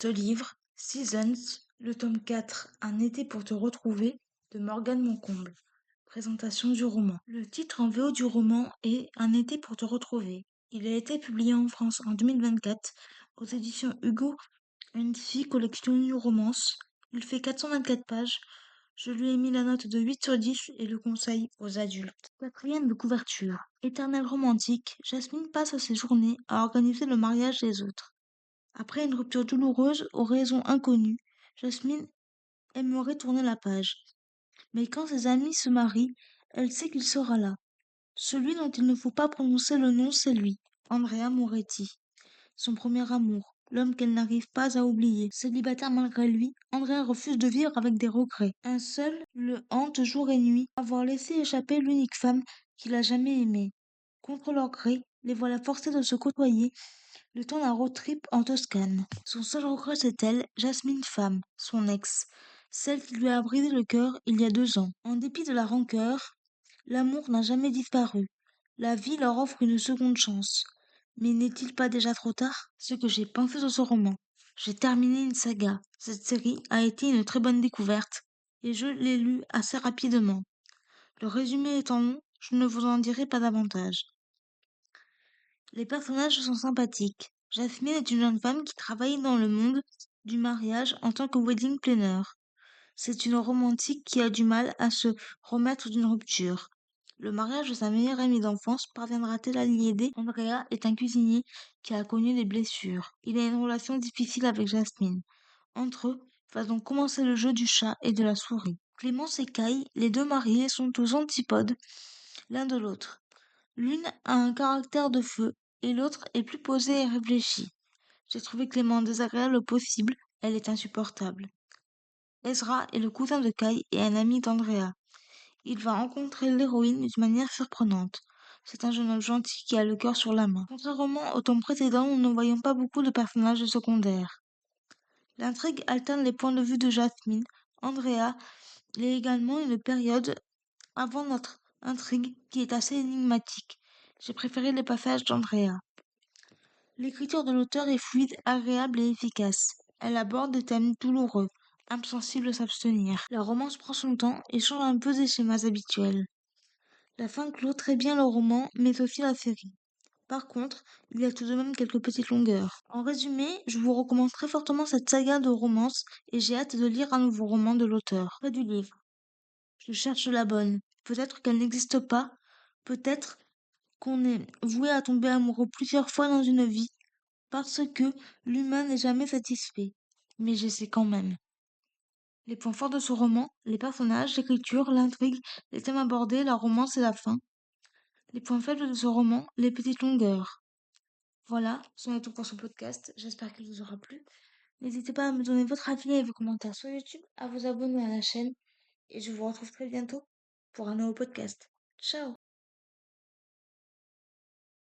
Ce livre, Seasons, le tome 4, Un été pour te retrouver, de Morgane Moncomble. Présentation du roman. Le titre en VO du roman est Un été pour te retrouver. Il a été publié en France en 2024 aux éditions Hugo, une fille collection New Romance. Il fait 424 pages. Je lui ai mis la note de 8 sur 10 et le conseille aux adultes. Quatrième de couverture. Éternelle romantique, Jasmine passe ses journées à organiser le mariage des autres. Après une rupture douloureuse aux raisons inconnues, Jasmine aimerait tourner la page. Mais quand ses amis se marient, elle sait qu'il sera là. Celui dont il ne faut pas prononcer le nom, c'est lui, Andrea Moretti. Son premier amour, l'homme qu'elle n'arrive pas à oublier. Célibataire malgré lui, Andrea refuse de vivre avec des regrets. Un seul le hante jour et nuit, avoir laissé échapper l'unique femme qu'il a jamais aimée. Contre leur gré, les voilà forcés de se côtoyer le temps d'un road trip en Toscane. Son seul regret, c'est elle, Jasmine Femme, son ex, celle qui lui a brisé le cœur il y a 2 ans. En dépit de la rancœur, l'amour n'a jamais disparu. La vie leur offre une seconde chance. Mais n'est-il pas déjà trop tard? Ce que j'ai pensé de ce roman. J'ai terminé une saga. Cette série a été une très bonne découverte et je l'ai lue assez rapidement. Le résumé étant long, je ne vous en dirai pas davantage. Les personnages sont sympathiques. Jasmine est une jeune femme qui travaille dans le monde du mariage en tant que wedding planner. C'est une romantique qui a du mal à se remettre d'une rupture. Le mariage de sa meilleure amie d'enfance parviendra-t-elle à l'y aider? Andrea est un cuisinier qui a connu des blessures. Il a une relation difficile avec Jasmine. Entre eux va donc commencer le jeu du chat et de la souris. Clémence et Kai, les deux mariés, sont aux antipodes l'un de l'autre. L'une a un caractère de feu et l'autre est plus posée et réfléchie. J'ai trouvé Clément désagréable au possible, elle est insupportable. Ezra est le cousin de Kai et un ami d'Andrea. Il va rencontrer l'héroïne d'une manière surprenante. C'est un jeune homme gentil qui a le cœur sur la main. Contrairement au tome précédent, nous ne voyons pas beaucoup de personnages secondaires. L'intrigue alterne les points de vue de Jasmine. Andrea est également une période avant notre intrigue qui est assez énigmatique. J'ai préféré les passages d'Andrea. L'écriture de l'auteur est fluide, agréable et efficace. Elle aborde des thèmes douloureux, impossible à s'abstenir. La romance prend son temps et change un peu des schémas habituels. La fin clôt très bien le roman, mais aussi la série. Par contre, il y a tout de même quelques petites longueurs. En résumé, je vous recommande très fortement cette saga de romance et j'ai hâte de lire un nouveau roman de l'auteur. Près du livre. Je cherche la bonne. Peut-être qu'elle n'existe pas. Peut-être qu'on est voué à tomber amoureux plusieurs fois dans une vie, parce que l'humain n'est jamais satisfait. Mais j'essaie quand même. Les points forts de ce roman, les personnages, l'écriture, l'intrigue, les thèmes abordés, la romance et la fin. Les points faibles de ce roman, les petites longueurs. Voilà, c'en est tout pour ce podcast. J'espère qu'il vous aura plu. N'hésitez pas à me donner votre avis et vos commentaires sur YouTube, à vous abonner à la chaîne, et je vous retrouve très bientôt pour un nouveau podcast. Ciao!